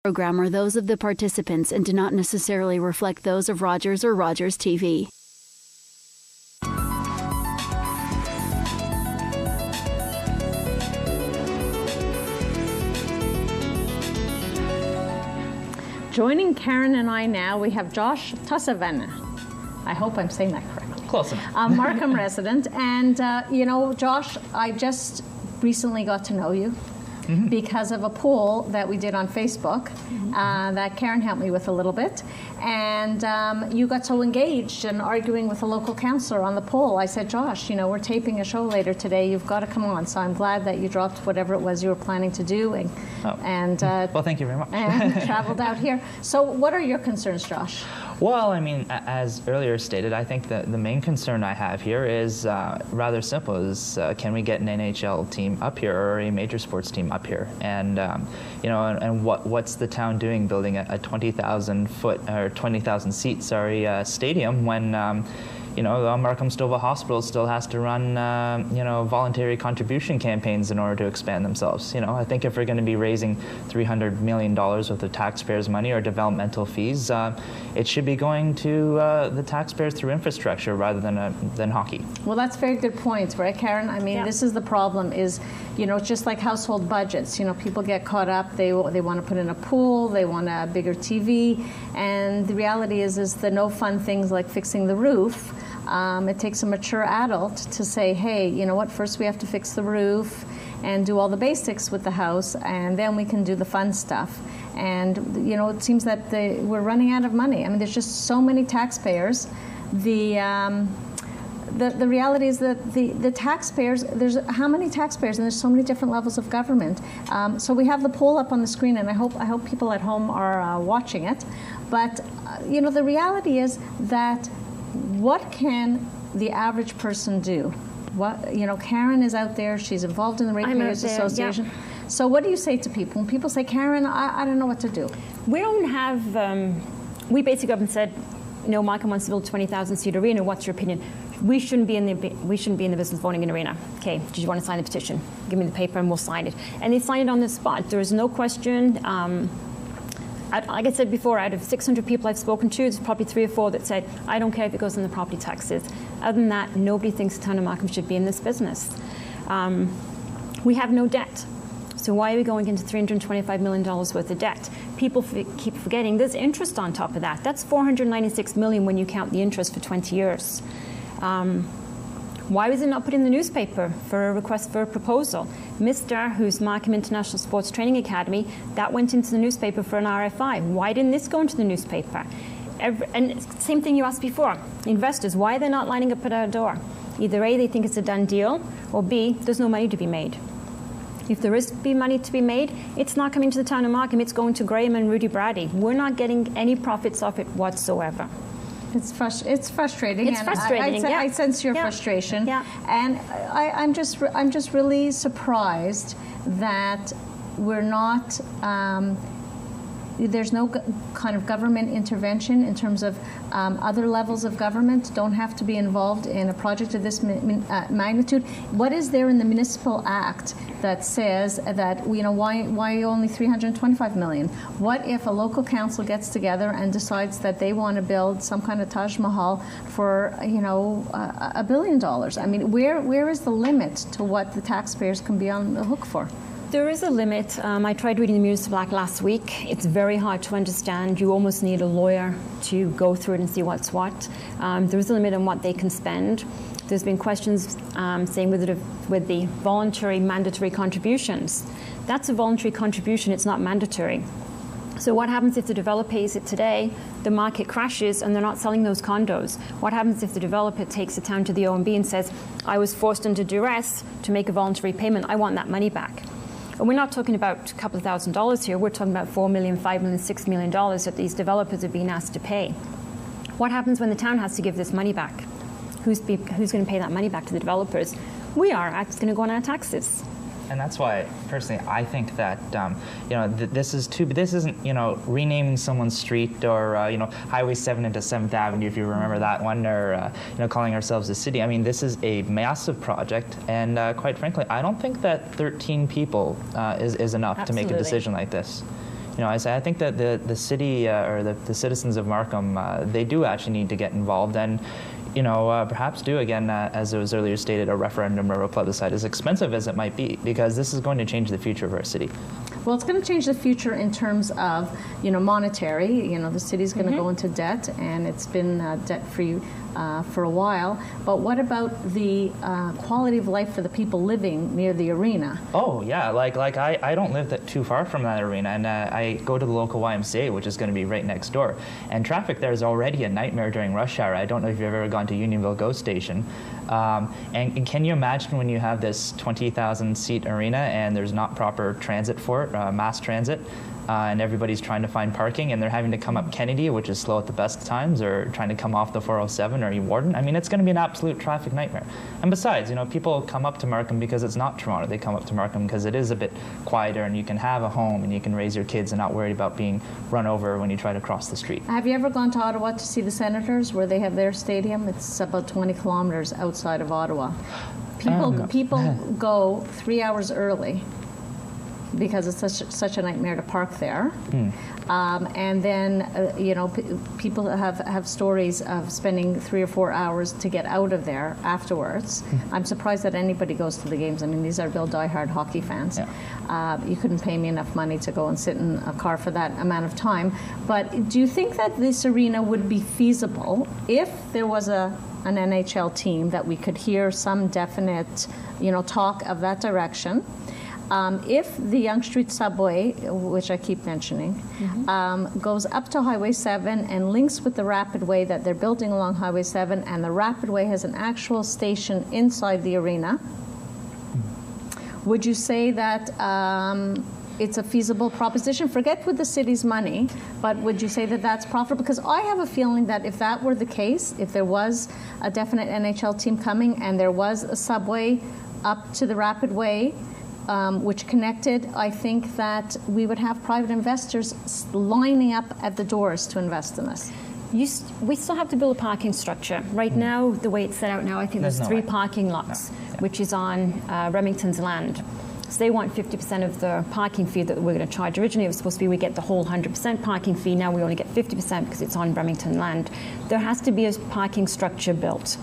program are those of the participants and do not necessarily reflect those of Rogers or Rogers TV. Joining Karen and I now, we have Josh Tussaven. I hope I'm saying that correctly. Close enough. A Markham resident. And, you know, Josh, I just recently got to know you. Because of a poll that we did on Facebook that Karen helped me with a little bit. And you got so engaged in arguing with a local councillor on the poll. I said, Josh, you know, we're taping a show later today. You've got to come on. So I'm glad that you dropped whatever it was you were planning to do. And well, thank you very much. And traveled out here. So what are your concerns, Josh? Well, I mean, as earlier stated, I think that the main concern I have here is rather simple: is can we get an NHL team up here or a major sports team up here? And you know, and what's the town doing building a 20,000 foot or 20,000 seat stadium when you know, Markham Stouffville Hospital still has to run, you know, voluntary contribution campaigns in order to expand themselves. You know, I think if we're going to be raising $300 million worth of taxpayers' money or developmental fees, it should be going to the taxpayers through infrastructure rather than hockey. Well, that's very good points, right, Karen? I mean, This is the problem is, you know, just like household budgets, you know, people get caught up, they want to put in a pool, they want a bigger TV, and the reality is the no fun things like fixing the roof. It takes a mature adult to say, hey, you know what, first we have to fix the roof and do all the basics with the house, and then we can do the fun stuff. And, you know, it seems that we're running out of money. I mean, there's just so many taxpayers. The reality is that the taxpayers, there's how many taxpayers, and there's so many different levels of government. So we have the poll up on the screen, and I hope people at home are watching it. But, you know, the reality is that what can the average person do? What, you know, Karen is out there, she's involved in the Ratepayers Association. Yeah. So what do you say to people? When people say, Karen, I don't know what to do. We don't have, we basically up and said, you know, Markham wants to build a 20,000 seat arena, what's your opinion? We shouldn't be in the business of owning an arena. Okay, do you want to sign the petition? Give me the paper and we'll sign it. And they signed it on the spot. There is no question. Like I said before, out of 600 people I've spoken to, there's probably 3 or 4 that said, I don't care if it goes in the property taxes. Other than that, nobody thinks the town of Markham should be in this business. We have no debt. So why are we going into $325 million worth of debt? People keep forgetting there's interest on top of that. That's $496 million when you count the interest for 20 years. Why was it not put in the newspaper for a request for a proposal? Mr., who's Markham International Sports Training Academy, that went into the newspaper for an RFI. Why didn't this go into the newspaper? And same thing you asked before. Investors, why are they not lining up at our door? Either A, they think it's a done deal, or B, there's no money to be made. If there is money to be made, it's not coming to the town of Markham, it's going to Graham and Rudy Brady. We're not getting any profits off it whatsoever. It's frustrating. It's frustrating. I sense your frustration, and I'm just really surprised that we're not. There's no kind of government intervention in terms of other levels of government don't have to be involved in a project of this magnitude. What is there in the Municipal Act that says that, you know, why only $325 million? What if a local council gets together and decides that they want to build some kind of Taj Mahal for, you know, $1 billion? I mean, where is the limit to what the taxpayers can be on the hook for? There is a limit. I tried reading the Municipal Act last week. It's very hard to understand. You almost need a lawyer to go through it and see what's what. There is a limit on what they can spend. There's been questions saying with the voluntary mandatory contributions. That's a voluntary contribution, it's not mandatory. So what happens if the developer pays it today, the market crashes and they're not selling those condos? What happens if the developer takes the town to the OMB and says, I was forced under duress to make a voluntary payment, I want that money back? And we're not talking about a couple of $1,000s here, we're talking about $4 million, $5 million, $6 million that these developers are being asked to pay. What happens when the town has to give this money back? Who's going to pay that money back to the developers? We are. It's going to go on our taxes. And that's why, personally, I think that you know, this isn't, you know, renaming someone's street or you know, Highway 7 into 7th Avenue, if you remember that one, or you know, calling ourselves a city. I mean, this is a massive project, and quite frankly, I don't think that 13 people is enough to make a decision like this. I think that the city or the citizens of Markham, they do actually need to get involved and, perhaps do, again, as it was earlier stated, a referendum or a plebiscite, as expensive as it might be, because this is going to change the future of our city. Well, it's going to change the future in terms of, monetary. The city's going to go into debt, and it's been debt-free for a while. But what about the quality of life for the people living near the arena? Oh, yeah. Like I don't live too far from that arena, and I go to the local YMCA, which is going to be right next door. And traffic there is already a nightmare during rush hour. I don't know if you've ever gone to Unionville GO Station. And can you imagine when you have this 20,000 seat arena and there's not proper transit for it, mass transit, and everybody's trying to find parking and they're having to come up Kennedy, which is slow at the best times, or trying to come off the 407 or Warden? I mean, it's going to be an absolute traffic nightmare. And besides, people come up to Markham because it's not Toronto. They come up to Markham because it is a bit quieter and you can have a home and you can raise your kids and not worried about being run over when you try to cross the street. Have you ever gone to Ottawa to see the Senators, where they have their stadium? It's about 20 kilometers outside of Ottawa. People go 3 hours early because it's such a nightmare to park there. And then, people have stories of spending 3 or 4 hours to get out of there afterwards. I'm surprised that anybody goes to the games. I mean, these are real diehard hockey fans. Yeah. You couldn't pay me enough money to go and sit in a car for that amount of time. But do you think that this arena would be feasible if there was an NHL team, that we could hear some definite, talk of that direction? If the Yonge Street subway, which I keep mentioning, goes up to Highway 7 and links with the Rapid Way that they're building along Highway 7, and the Rapid Way has an actual station inside the arena, would you say that it's a feasible proposition? Forget with the city's money, but would you say that that's profitable? Because I have a feeling that if that were the case, if there was a definite NHL team coming and there was a subway up to the Rapid Way, which connected, I think that we would have private investors lining up at the doors to invest in this. We still have to build a parking structure. Right now, the way it's set out now, I think there's 3 parking lots, which is on Remington's land. So they want 50% of the parking fee that we're going to charge. Originally, it was supposed to be we get the whole 100% parking fee. Now we only get 50% because it's on Remington land. There has to be a parking structure built.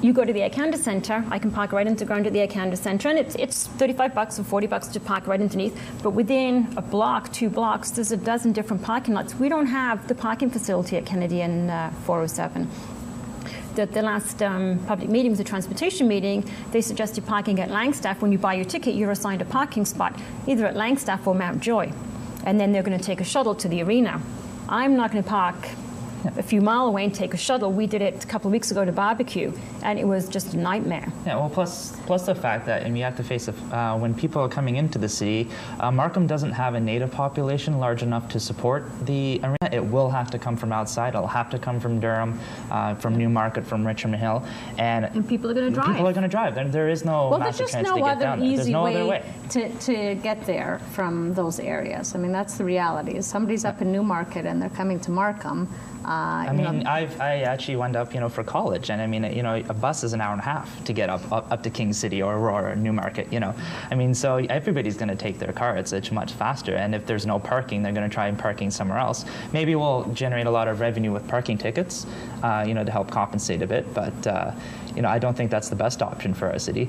You go to the Air Canada Centre, I can park right underground at the Air Canada Centre, and it's $35 or $40 to park right underneath. But within a block, 2 blocks, there's a dozen different parking lots. We don't have the parking facility at Kennedy and 407. The last public meeting was a transportation meeting. They suggested parking at Langstaff. When you buy your ticket, you're assigned a parking spot, either at Langstaff or Mountjoy. And then they're going to take a shuttle to the arena. I'm not going to park a few miles away and take a shuttle. We did it a couple of weeks ago to barbecue, and it was just a nightmare. Yeah, well, plus the fact that, and you have to face when people are coming into the city, Markham doesn't have a native population large enough to support the arena. It will have to come from outside. It'll have to come from Durham, from Newmarket, from Richmond Hill, and people are going to drive. People are going to drive. There is no massive chance to get down there. There's no other way to get there from those areas. I mean, that's the reality. If somebody's up in Newmarket and they're coming to Markham, I actually went up, for college, and I mean, a bus is an hour and a half to get up to King City or Aurora or Newmarket, I mean, so everybody's going to take their car. It's much faster, and if there's no parking, they're going to try parking somewhere else. Maybe we'll generate a lot of revenue with parking tickets, to help compensate a bit, but I don't think that's the best option for our city.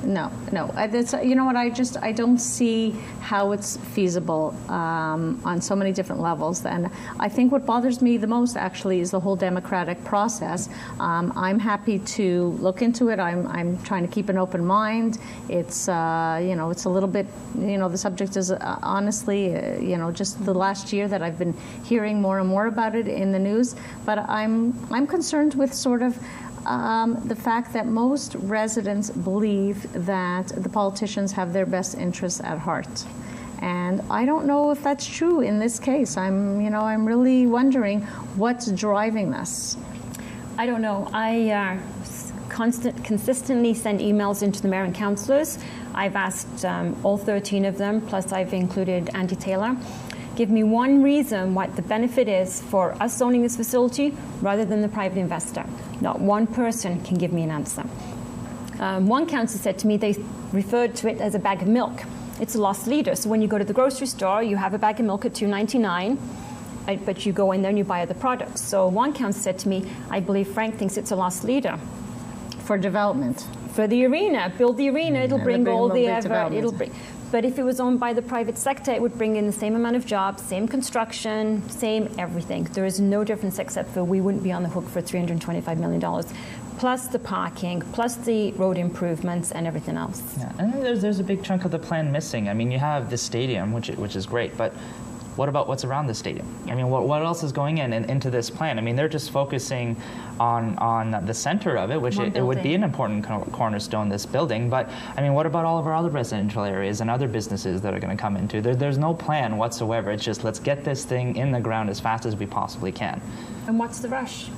No. You know what? I don't see how it's feasible on so many different levels. And I think what bothers me the most, actually, is the whole democratic process. I'm happy to look into it. I'm trying to keep an open mind. It's it's a little bit, the subject is honestly, just the last year that I've been hearing more and more about it in the news. But I'm concerned with sort of the fact that most residents believe that the politicians have their best interests at heart. And I don't know if that's true in this case. I'm really wondering what's driving this. I don't know. I consistently send emails into the mayor and councillors. I've asked all 13 of them, plus I've included Andy Taylor. Give me one reason what the benefit is for us owning this facility rather than the private investor. Not one person can give me an answer. One councillor said to me they referred to it as a bag of milk. it's a loss leader. So when you go to the grocery store, you have a bag of milk at $2.99, but you go in there and you buy other products. So one council said to me, I believe Frank thinks it's a loss leader. For development. For the arena, build the arena, it'll bring all the development. But if it was owned by the private sector, it would bring in the same amount of jobs, same construction, same everything. There is no difference except for we wouldn't be on the hook for $325 million, plus the parking, plus the road improvements and everything else. Yeah, and there's a big chunk of the plan missing. I mean, you have the stadium, which is great, but what about what's around the stadium? I mean, what else is going into this plan? I mean, they're just focusing on the center of it, which it would be an important cornerstone, this building. But, I mean, what about all of our other residential areas and other businesses that are going to come into? There's no plan whatsoever. It's just let's get this thing in the ground as fast as we possibly can. And what's the rush?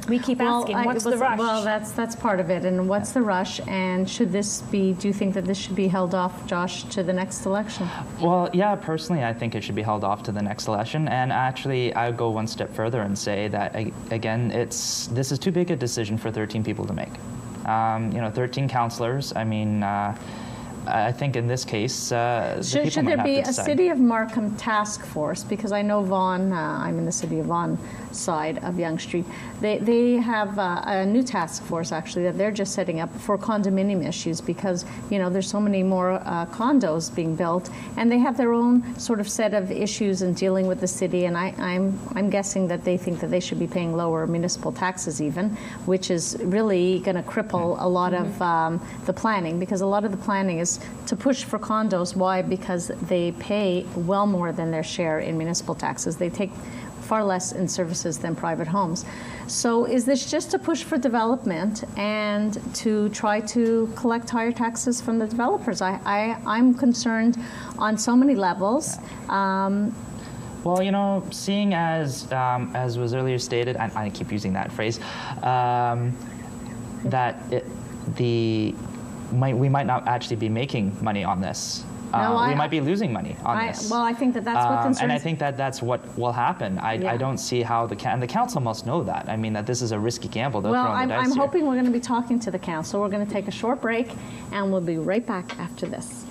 We keep asking, what's the rush? Well, that's part of it. And what's the rush? And do you think that this should be held off, Josh, to the next election? Well, yeah, personally, I think it should be held off to the next election. And actually, I would go one step further and say that, again, this is too big a decision for 13 people to make. 13 councillors, I mean, I think in this case, should there be a City of Markham task force? Because I know Vaughan, I'm in the City of Vaughan side of Yonge Street. They have a new task force actually that they're just setting up for condominium issues because there's so many more condos being built, and they have their own sort of set of issues in dealing with the city. And I'm guessing that they think that they should be paying lower municipal taxes even, which is really going to cripple a lot of the planning, because a lot of the planning is to push for condos. Why? Because they pay well more than their share in municipal taxes. They take far less in services than private homes. So is this just a push for development and to try to collect higher taxes from the developers? I'm concerned on so many levels. Well, seeing as was earlier stated, and I keep using that phrase, that we might not actually be making money on this. We might be losing money on this. Well, I think that's what concerns. And I think that's what will happen. I don't see how the council must know that. I mean, that this is a risky gamble. Well, I'm hoping we're going to be talking to the council. We're going to take a short break, and we'll be right back after this.